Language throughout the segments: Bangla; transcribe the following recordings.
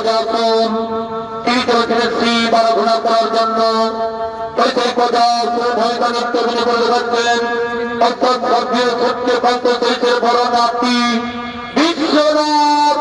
প্রজাতন তিনি চলেছিলেন শিব আরাধনা করার জন্য। সেই প্রজা ভয়টা নিত্যগুলি করে দেখাচ্ছেন অর্থাৎ স্বর্গীয় সূর্যকান্ত চরিত্রের বড় নাতি বিশ্বনাথ।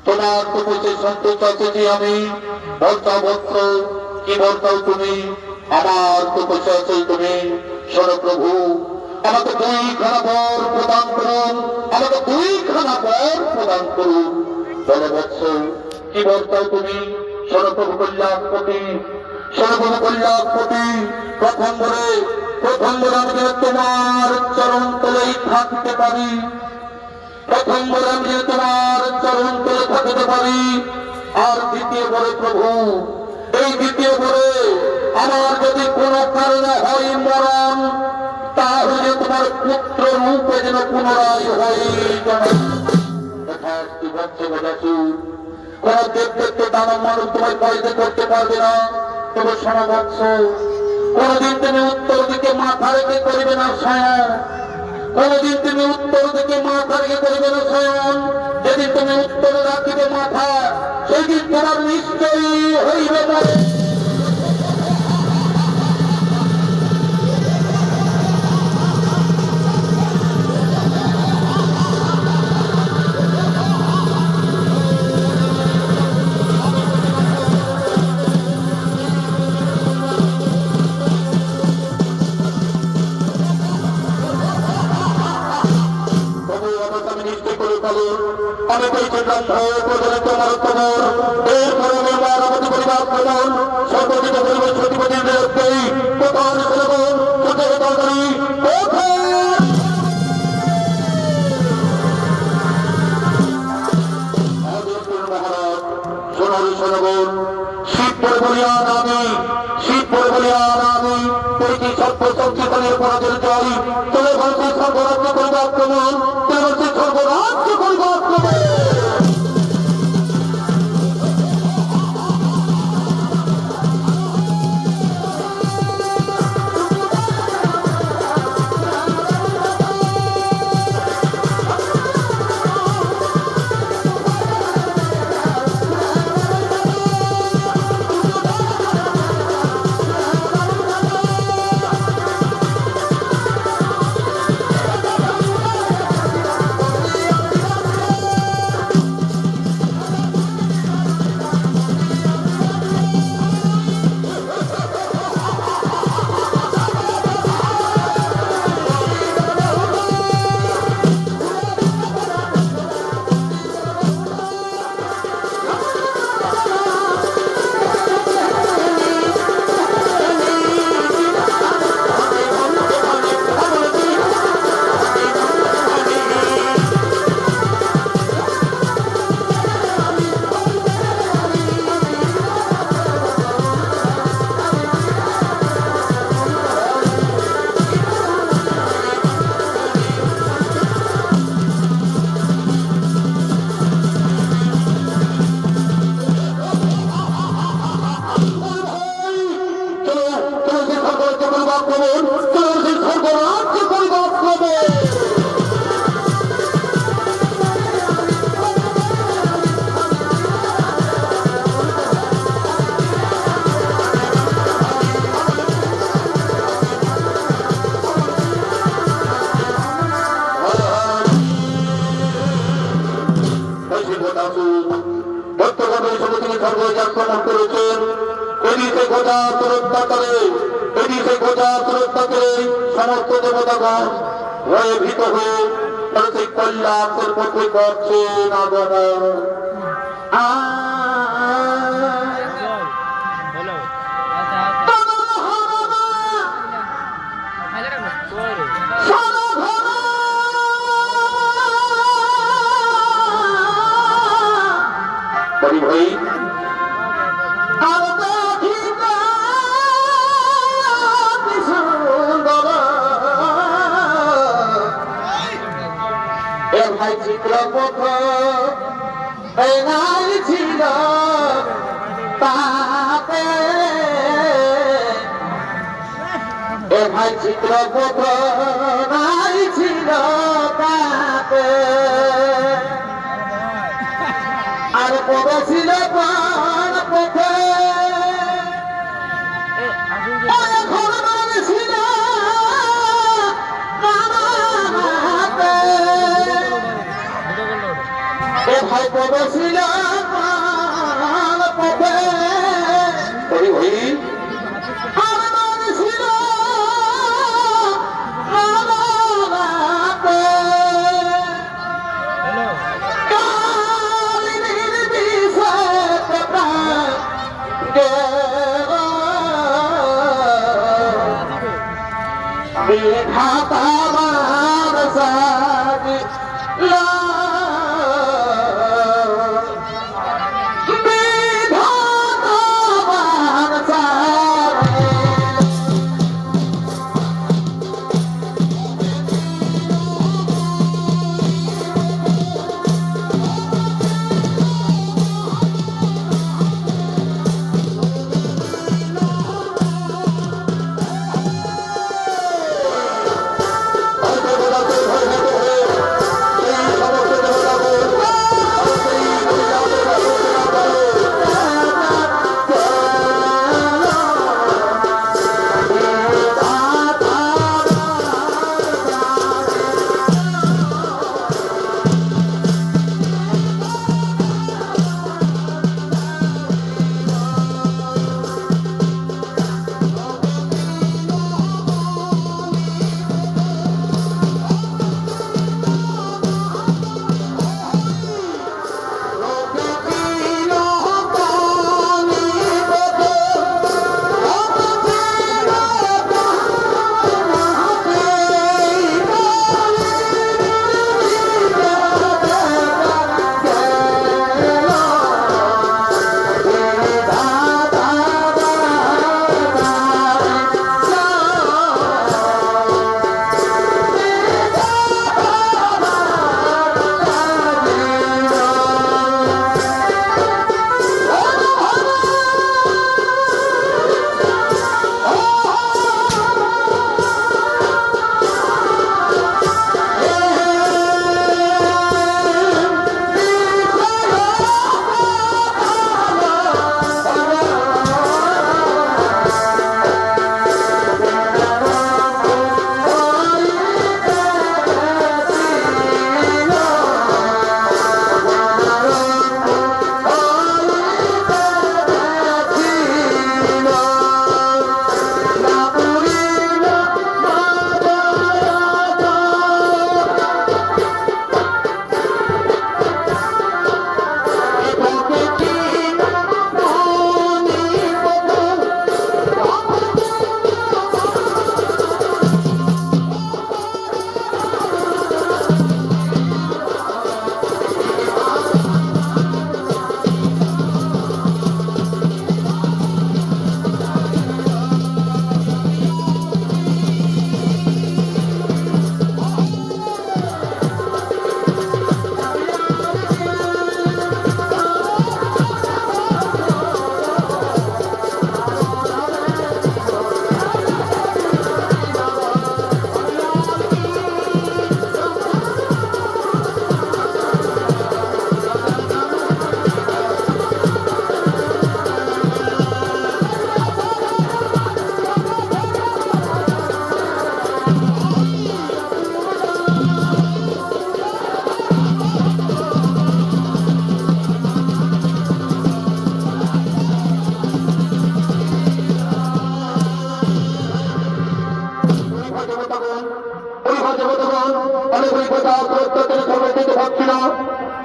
তোমার তপস্যের সন্তোষ আছে যে আমি বস্ত্র কি বলতাও তুমি? আমার তো বসে আছো তুমি। শোনো প্রভু, আমাকে 2খানা বর প্রদান করুন, আমাকে 2খানা বর প্রদান করুন। বলো বৎস, কি বলতাও তুমি? শোনো প্রভু কল্যাণপতি, শোনো প্রভু কল্যাণপতি, প্রথম বলে আমি যেন তোমার চরণ তলেই থাকতে পারি, প্রথম বলে আমি যেন তোমার চরণ তলে থাকতে পারি। আর দ্বিতীয় বলে প্রভু, এই দ্বিতীয় বলে আমার যদি কোনো কারণে হয় মরণ, তাহলে তোমার পুত্র রূপে যেন পুনরায় হয়। কোন দেবদেবকে দানব মানুষ তোমায় পয়দা করতে পারবে না। তবে শোনো বৎস, কোনদিন তুমি উত্তর দিকে মাথা রেখে করবে না শয়ন, কোনদিন তুমি উত্তর দিকে মাথা রেখে করবে না শয়ন। যেদিন তুমি উত্তরে রাখিবে মাথা, সেদিন তোমার নিশ্চয়ই হইবে মরে। আমি বলছি ব্রহ্ম তোমার খবর, এরপরে মানবতী পরিবার ভ্রমণ সর্বদিত পরিবেশ সতীপতির বিরুদ্ধেই কোথাও শ্রবণ কোথাও তরকারি সোনারি সনগণ শীত পরে বলিয়ান আমি, শীত পরে বলিয়ান আমি পরিচয় সর্ব সংকীর্তনের পরাজয় জয় চলে ভারতের সর্বরাজ্য করিবা আক্রমণ, ভারতের সর্বরাজ্য করিবা আক্রমণ। আক্রমণ করেছেন, এদিকে গোজা তুরত্তা করে, এদিকে গোজা তুরত্তা করে সমস্ত দেবতাগণ ভয়ে ভীত হয়ে সেই কল্যাণের পথে করছেন আগমন। ভাই ভাই চিত্রপথ ছিল তাতে, ভাই চিত্রপথ ছিল তাতে, আর পথে ছিল প্রাণ পথে ভাই পদ ছিল পথে।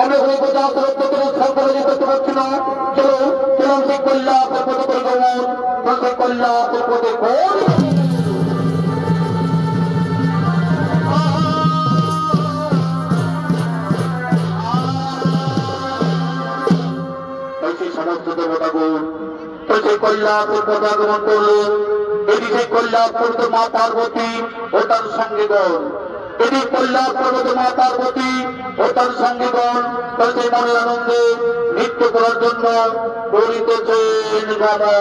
আমি ওই প্রজা সরকারে করতে পারছি না। চলো চলুন সেই কল্যাণ পথে পরিগমন সেই কল্যাণ পথে সমস্ত দেবতাগুণ তো সেই কল্যাণপুর পথে আগমন করলো। এটি সেই কল্যাণপুর মা পার্বতী ও তার সঙ্গীগণ, এটি কল্যাণপুর মা পার্বতী ও তার সঙ্গীগণ তো সেই মনের আনন্দে নৃত্য করার জন্য বলিতেছেন বাবা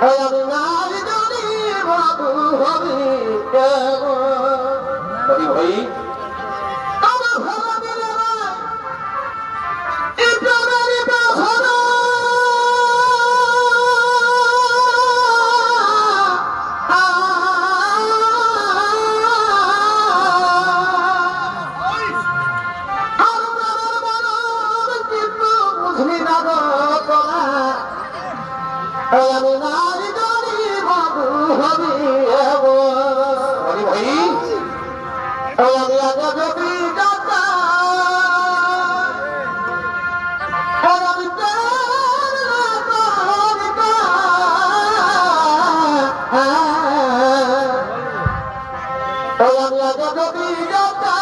আমি নারী জানি বাবু হবি ভাই আমার ভালো দিলে আমি নারী জানি বাবু হবি ভাই আমি আগে যদি যাতা আমি আগে যদি যাতা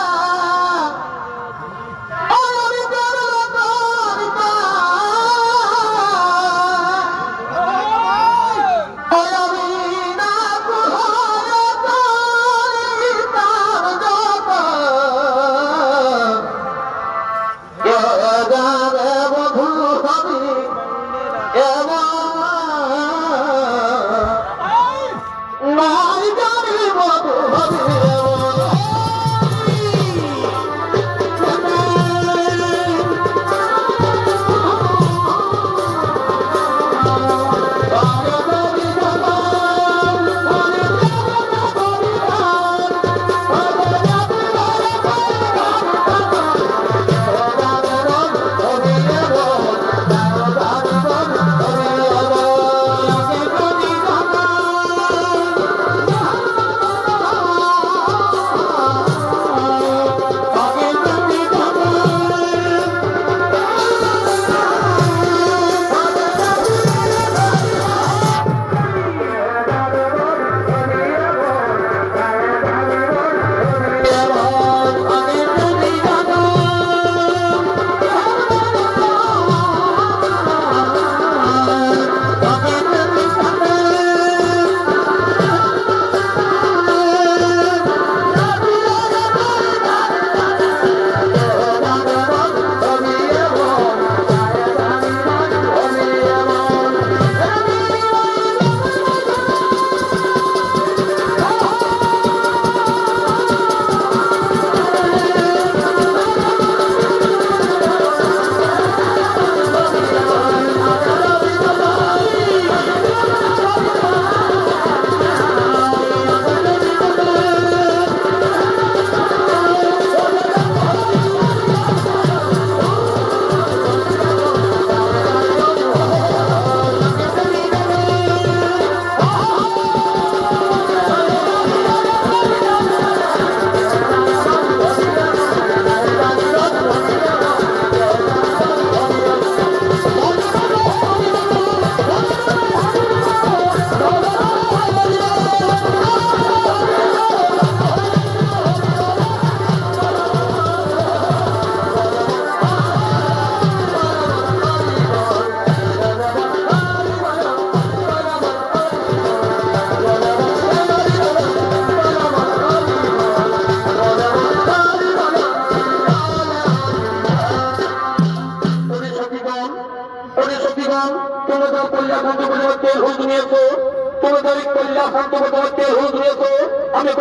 আমি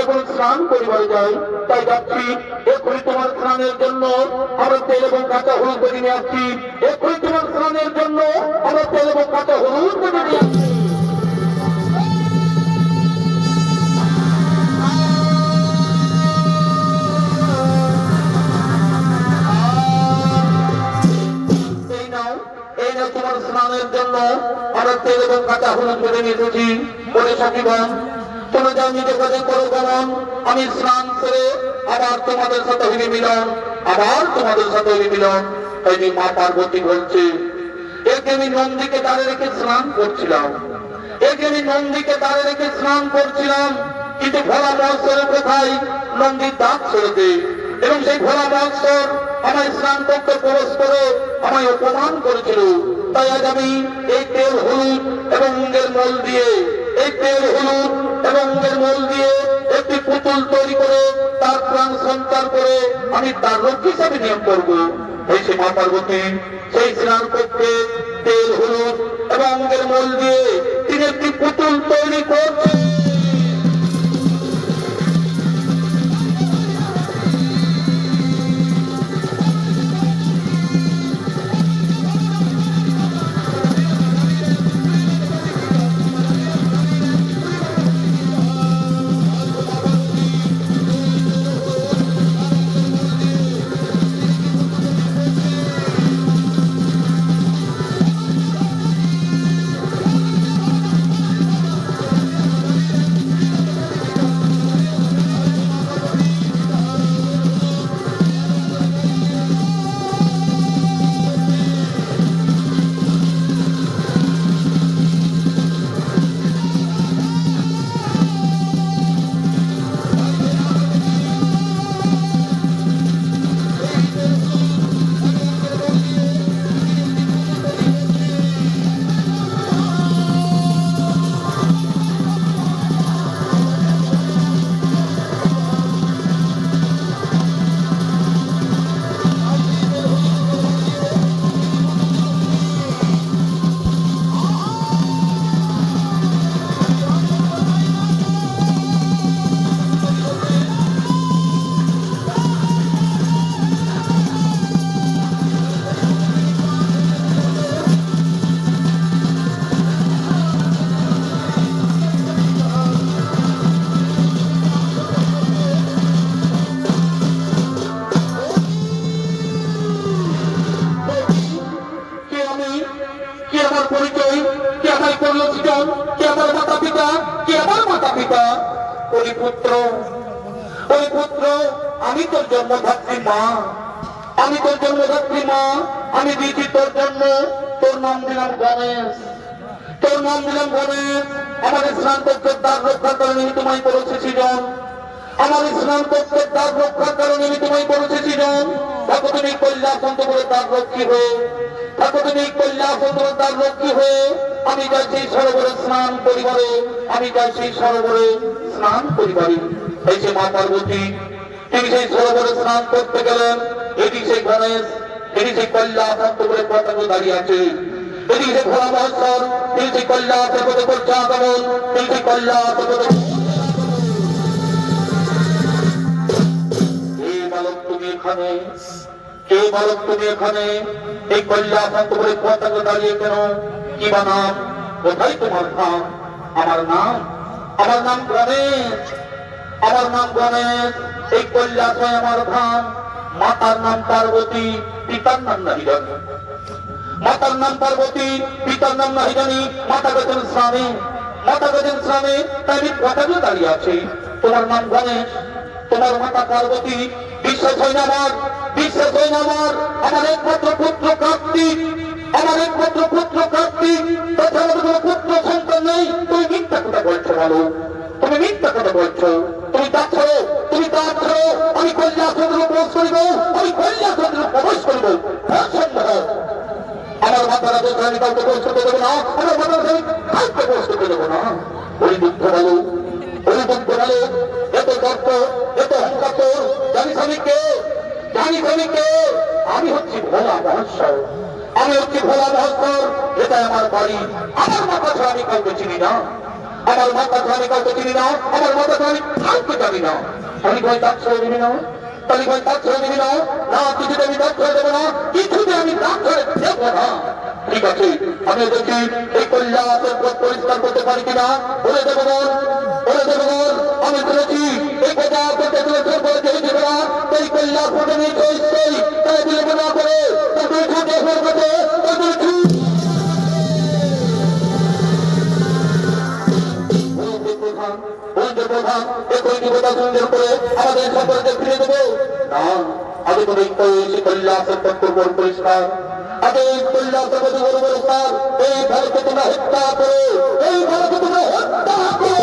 এখন স্নান পরিবারে যাই তাই যাচ্ছি এক্ষুনি তোমার স্নানের জন্য আমরা তেল এবং কাঁচা হলুদ বেঁধে নিয়ে আসছি এক্ষুনি তোমার স্নানের জন্য আমরা তেল এবং কাঁচা হলুদ বেঁধে নিয়ে আসছি তোমার স্নানের জন্য আমরা তেল এবং কাঁচা হলুদ বেঁধে নিয়ে এসেছি বলে সাকিবান তোমরা যাও নিজে কাজে করো কেমন আমি স্নান করে আবার তোমাদের সাথে হইবে মিলন তাই যে মা পার্বতী বলছে একে আমি নন্দীকে দাঁড়ে রেখে স্নান করছিলাম কিন্তু ভোলা মহোৎসবের কোথায় নন্দীর দাঁত ছেড়েছে এবং সেই ভোলা মহোৎসব আমায় স্নান করতে প্রবেশ করে আমায় অপমান করেছিল তাই আজ আমি এই তেল হলুদ এবং অঙ্গের মল দিয়ে একটি পুতুল তৈরি করে তার প্রাণ সঞ্চার করে আমি তার রক্ষী হিসাবে নিয়োগ করবো। এই সে মা পার্বতী সেই স্নান করতে তেল হলুদ এবং অঙ্গের মূল দিয়ে তিনি একটি পুতুল তৈরি করছেন। আমি তোর জন্মধাত্রী মা, আমি তোর জন্মধাত্রী মা, আমি দিয়েছি তোর জন্ম, তোর নাম দিলাম গণেশ, তোর নাম দিলাম গণেশ। আমার স্নান করতে দাগ রক্ষার কারণে আমি তোমায় করেছি সৃজন, আমার স্নান করতে দাগ রক্ষার কারণে আমি তোমায় করেছি সৃজন। থাকো তুমি কৈলাসন্ত করে দাগ রক্ষী হয়ে, থাকো তুমি কৈলাসন্ত করে দাগ রক্ষী হয়ে। আমি যাই সেই সরোবরে স্নান পরিবারে, আমি যাই সেই সরোবরে স্নান পরিবারে। এই যে মা পার্বতী তিনি সেই সরোবরে স্নান করতে গেলেন, এটি সেই গণেশ, এটি সেই কৈলাসন্ত করে পতাকা দাঁড়িয়ে আছে, এটি সেই ভোলা মহোৎসব, তিনি সেই কৈলাসের পথে করছে আগমন, তিনি সেই কৈলাসের পথে। এই বালক তুমি এখানে, এই বালক তুমি এখানে, এই কৈলাসন্ত করে পতাকা দাঁড়িয়ে কেন? কি বা নাম? কোথায় তোমার ধাম? আমার নাম, আমার নাম গণেশ, আমার নাম গণেশ। এই কৈলাসে আমার ধাম। মাতার নাম পার্বতী, পিতার নাম নাহি জানি, মাতার নাম পার্বতী, পিতার নাম নাহি জানি। মাতা গেছেন স্নানে, মাতা গেছেন স্নানে, তাই আমি পতাকা দাঁড়িয়ে আছি। তোমার নাম গণেশ, তোমার মাতা পার্বতী। বিশ্বাস হয় না আমার, বিশ্বাস হয় না আমার। আমার একমাত্র পুত্র কার্তিক, আমার একমাত্র পুত্র কার্তিক, তাছাড়া তোমার পুত্র সন্তান নেই। তুমি মিথ্যা কথা বলছো বলো, তুমি মিথ্যা কথা বলছো। তুমি তা ছাড়ো, তুমি তা ছাড়ো। আমি কৈলাসচন্দ্র প্রবেশ করিব, আমি কৈলাসচন্দ্র প্রবেশ করিব। আমার মাতারা দোষে আমি কাউকে প্রবেশ করতে দেবো না, আমার মাতারা আমি কাউকে প্রবেশ করতে দেবো না। ওই দুঃখ বলো, ওই দুঃখ বলো, এত তর্ক, এত অহংকার তোর। জানিস আমি কে? জানিস আমি কে? আমি হচ্ছি ভোলা মহোৎসব, আমি হচ্ছি ভোলা মহোৎসব। এটা আমার বাড়ি। আমার মাতা ছাড়া আমি কাউকে চিনি না, আমার মাতা ছাড়া আমি কাউকে চিনি না, আমার মাতা ছাড়া আমি কাউকে জানি না। আমি ভাই দাগ ছেড়ে দিবি না, তাহলে ভাই দাগ ছেড়ে দিবি না? না, কিছুতে আমি দাগ ছেড়ে দেবো না, কিছুতে আমি দাগ ছেড়ে দেবো না। ঠিক আছে, আমি দেখি এই কৈলাসের পথ পরিষ্কার করতে পারি কিনা। বলে দেবো বল, বলে দেবো বল। আমি শুনেছি এই কথা করতে চলেছে বলে দেখেছি না, এই কৈলাস পথে নিয়ে চলছেই, তাই বিলম্ব না করে তাদের ছুটে ফের পথে তাদের ছুট। আমাদের সকলকে ফিরে দেবো না। আগে তুমি কৈলাসের পত্র পরিষ্কার, আগে কৈলাসের পত্র পরিষ্কার। এই ভারতকে তোমরা হত্যা করো, এই ভারতকে তোমরা হত্যা করো।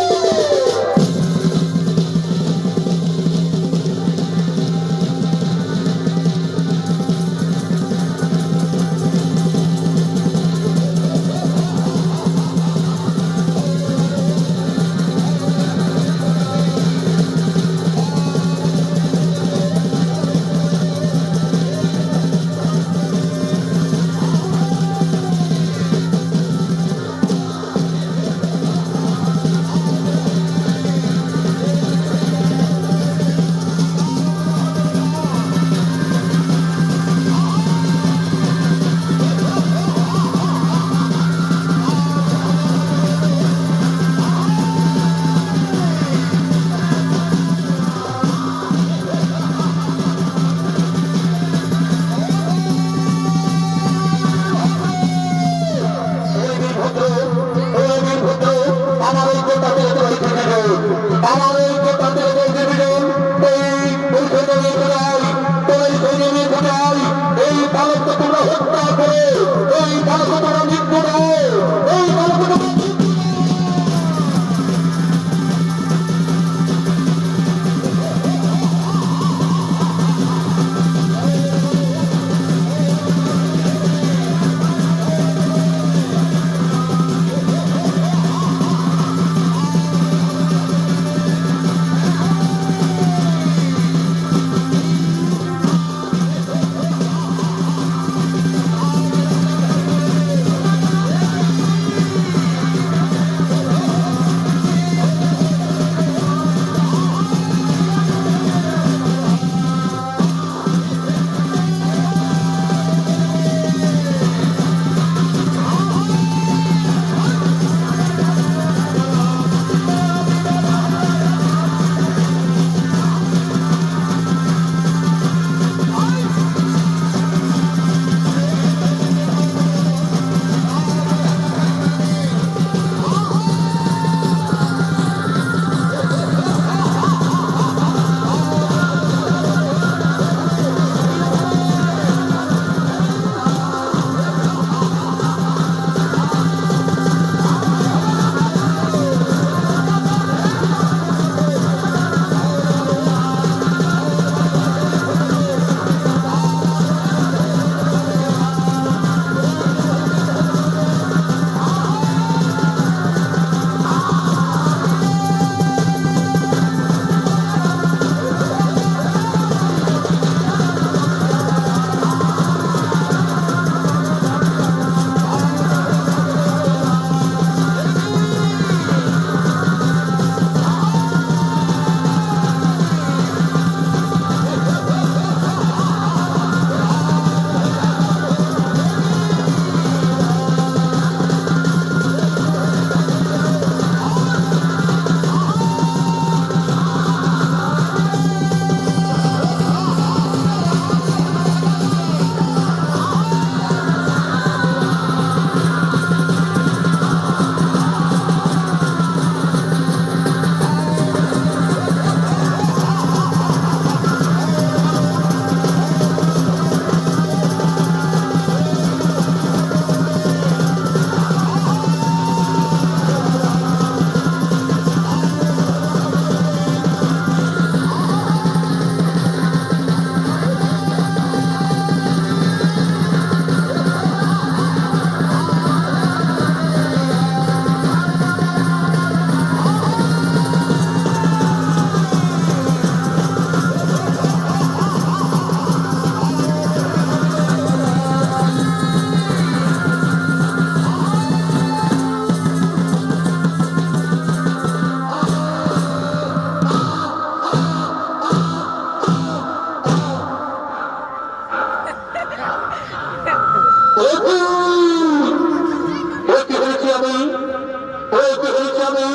আমি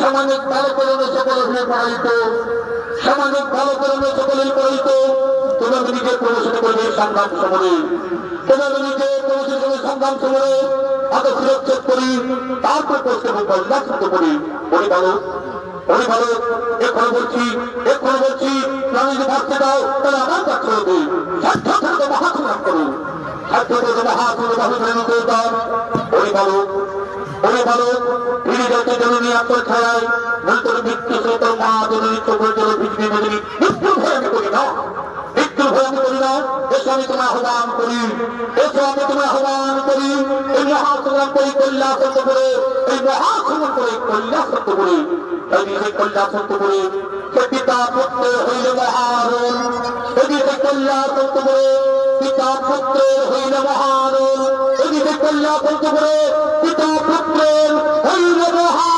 সামাজিক ভালো করণে সকলের পরাজিত, সামাজিক ভালো করণে সকলের পরাজিত। তোমার নিজের প্রবেশন করবে সংগ্রাম সমরে, তোমার নিজের প্রবেশন করবে সংগ্রাম সমরে। আগে সুরক্ষিত করি, তারপর প্রশ্ন কল্যাণ করি। বলি ভালো, বলি ভালো, এক্ষণে বলছি, আমি যদি ভাবতে দাও তাহলে আমার কাছে হবে। সাধ্য থাকতে মহাসংগ্রাম করো, সাধ্য থাকতে মহাসংগ্রাম করে দাও। বলি ভালো, বলে ভালো, ফিরে যাচ্ছে জননী আত্মর ছায়ায়, ভেতরে মৃত্যু স্রোত মা জননী চোখের জল পৃথিবী মেদিনী। মৃত্যুর ভয় আমি করি না, মৃত্যুর ভয় আমি করি না। এসো আমি তোমার আহ্বান করি, এসো আমি তোমার আহ্বান করি। এই মহাসংগ্রাম করি কল্যাণ করে, এই মহাসংগ্রাম করে কল্যাণ করে, এই সেই কল্যাণ করে সে পিতা পুত্র হইল মহারণ, এদিকে কল্যাণ করে পিতা পুত্র হইল মহারণ, এদিকে কল্যাণ করে পিতা পুত্রের হইল মহারণ।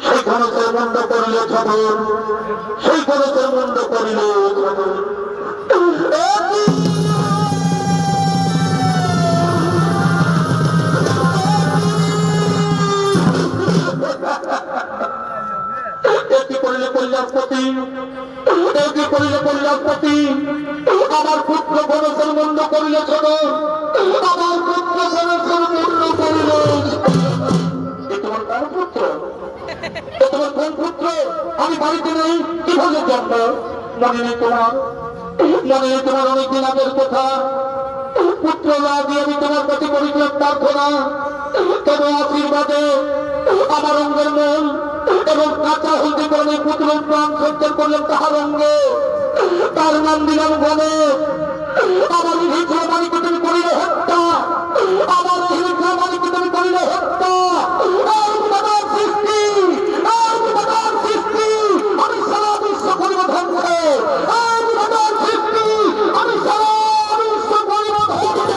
সেই খনসের মন্দ করিল ছবর, সেই খনসের মন্দ করিল ছবর। এটি করিলে কল্যাণপতি, এটি করিলে কল্যাণপতি। আমার পুত্র খনসের মন্দ করিল ছবর, আমার পুত্র খনসের মন্দ করিল। তোমার পুত্র, তোমার কোন পুত্র? আমি বাড়িতে নেই, কিভাবে জন্ম? মনে নেই তোমার, মনে নেই তোমার অনেকদিন আগের কথা। পুত্র না দিয়ে আমি তোমার কাছে করেছিলাম প্রার্থনা, তবে আশীর্বাদে আমার অঙ্গের মন এবং কাঁচা হইতে পারে পুত্র প্রাণ সঞ্চার করলাম তাহার অঙ্গে, তার নাম দিলাম গণে। আমার হিংসা মানিকে তুমি করিলে হত্যা, আমার হিংসা মানিকে তুমি করিলে হত্যা। আমি সারা বিশ্ব করিব ধ্বংস, আমি সারা বিশ্ব করিব ধ্বংস।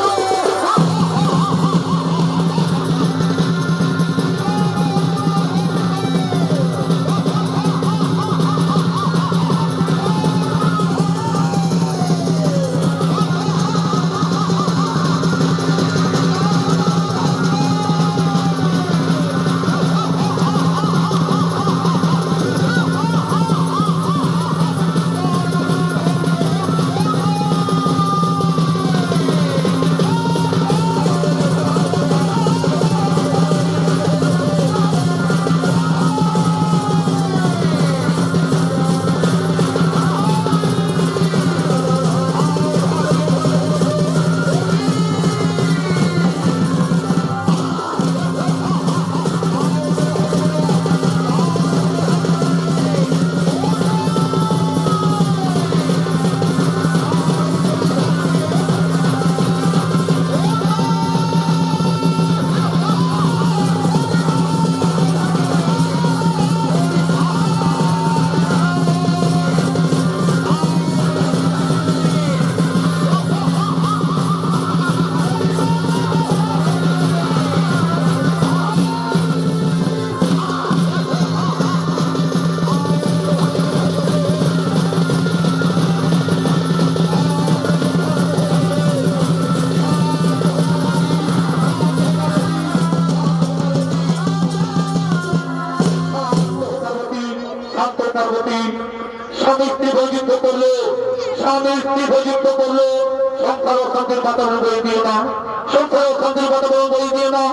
যুদ্ধ করলো, স্বামী স্ত্রী যুদ্ধ করলো, সংসার অশান্তির বাতাবরণ করে দিও না, সংসার অশান্তির বাতাবরণ করে দিও না।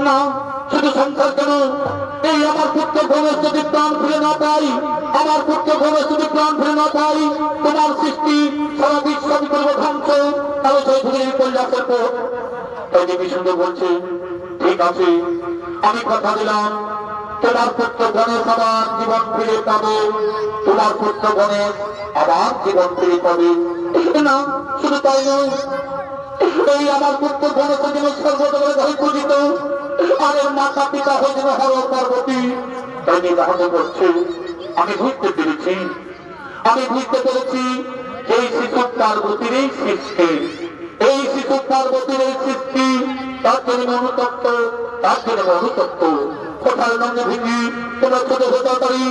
না, শুধু সংসার কেন, এই আমার পুত্র গণেশ যদি প্রাণ ফিরে না পাই, আমার পুত্র গণেশ যদি প্রাণ ফিরে না পাই, তোমার সৃষ্টি সারা বিশ্ব করবো ধ্বংস, তাহলে সেই ভূমির কৈলাসের পর। তাই দেবী সুন্দর বলছে, ঠিক আছে, আমি কথা দিলাম, তোমার পুত্র গণেশ আবার জীবন ফিরে পাবে, তোমার পুত্র গণেশ আবার জীবন ফিরে পাবে। না, শুধু তাই নয়, এই আমার পুত্র গণেশের জন্য সর্বদলে ধরে পূজিত, আর এর মাতা পিতা হয়েছিল হর পার্বতী। তাই নির্বাহন করছে, আমি বুঝতে পেরেছি, আমি বুঝতে পেরেছি এই শিশু পার্বতীর এই সৃষ্টি, এই শিশু পার্বতীর এই সৃষ্টি, তার জন্য অনুতপ্ত, তার জন্য অনুতপ্ত। কোথায় নন্দী ভিঙ্গি, তোমরা ছোট হতাতারি,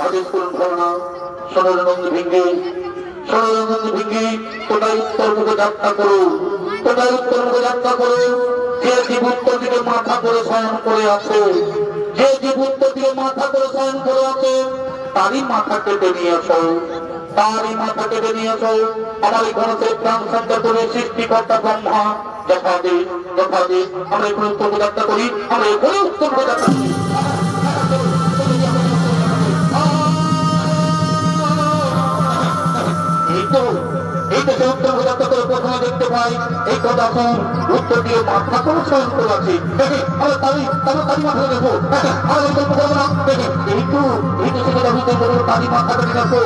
আদেশ করুন ঘটনা, সোনারনন্দ ভিঙ্গি, সোনারনন্দ ভিঙ্গি, তোমরা উত্তর মুখে যাত্রা করো, তোমরা উত্তর মুখে যাত্রা করো। যে জীব উত্তর দিকে মাথা করে শয়ন করে আছে, যে জীব উত্তর দিকে মাথা করে শয়ন করে আছে, তারই মাথা কেটে নিয়ে আসো, তারই মাথা কেটে নিয়ে আসো। আমার এই গণেশের প্রাণ সঞ্চার করে সৃষ্টিকর্তা ব্রহ্মা যথা দে, যথা দে। আমরা এখানে উত্তর যাত্রা করি, আমরা এখানে উত্তর যাত্রা করি। এই তো সে উত্তর যাত্রা করে প্রথমে দেখতে পাই এই কথা উত্তর দিয়ে মাথা করে শয়ন করে আছে। দেখি আমরা তারই মাথা দেখবো, আর এই গল্প করবো না। দেখি এই তো সেটা বুঝতে পারবো, তারই মাথা করে দেখো।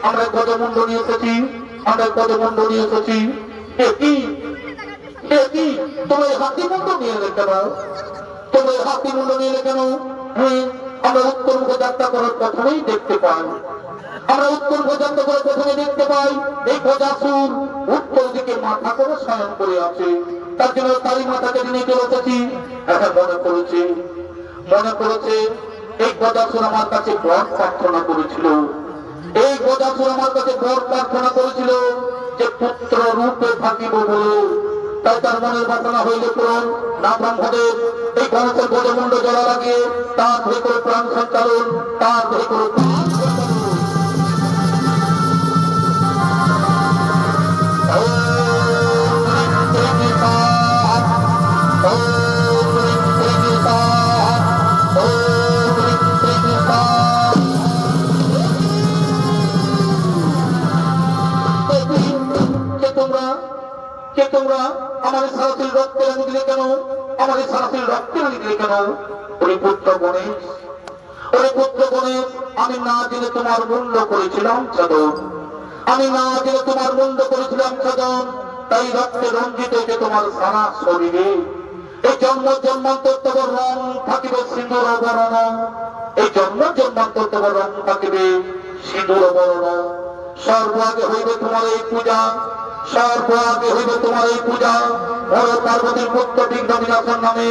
আমরা গজমুণ্ড নিয়ে এসেছি, আমরা গজমুণ্ড নিয়ে এসেছি। তোমার হাতি মুন্ড নিয়ে এলে কেন, তোমার হাতি মুন্ড নিয়ে এলে কেন? আমরা উত্তর মুখে যাত্রা করার প্রথমেই দেখতে পাই, আমরা উত্তর মুখে যাত্রা করার প্রথমে দেখতে পাই এই গজাসুর উত্তর দিকে মাথা করে শয়ন করে আছে। তার জন্য তারই মাথাকে নিয়ে চলে এসেছি। এখন মনে করেছে এই গজাসুর আমার কাছে বর প্রার্থনা করেছিল, এই গজাসুর আমার কাছে বর প্রার্থনা করেছিল যে পুত্র রূপে থাকিব বলে। তাই তার মনের বাসনা হইলে পূরণ না ব্রহ্মদেব এই গণেশের গজমুণ্ড জলা লাগিয়ে তার ধরে করে প্রাণ সঞ্চালন, তার ধরে করে প্রাণ সঞ্চালন। তোমরা আমাদের সারাশিল রক্তে রাঙি দিলে কেন, আমাদের সারাশিল রক্তে রাঙি দিলে কেন? ওরে পুত্র গণেশ, ওরে পুত্র গণেশ, আমি না জেনে তোমার মূল্য করেছিলাম সাধন, আমি না জেনে তোমার মূল্য করেছিলাম সাধন। তাই রক্তে রঞ্জিত হয়েছে তোমার সারা শরীরে। এই জন্ম জন্মান্তর তোমার রং থাকিবে সিঁদুর বরণ, এই জন্ম জন্মান্তর তোমার রং থাকিবে সিঁদুর বরণ। সর্ব আগে হইবে তোমার এই পূজা, সর্ব আগে হইবে তোমার এই পূজা। হর পার্বতীর পুত্র বিঘ্ন বিনাশন নামে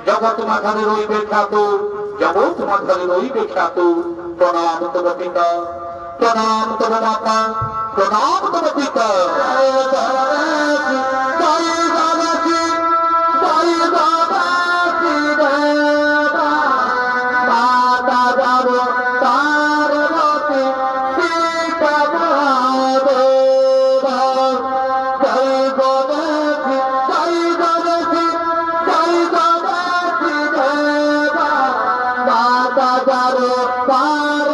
জগৎ মাঝারে রইবে খ্যাত, জগৎ মাঝারে রইবে খ্যাত। প্রণাম তব পিতা, প্রণাম তব মাতা, প্রণাম তব পিতা। পার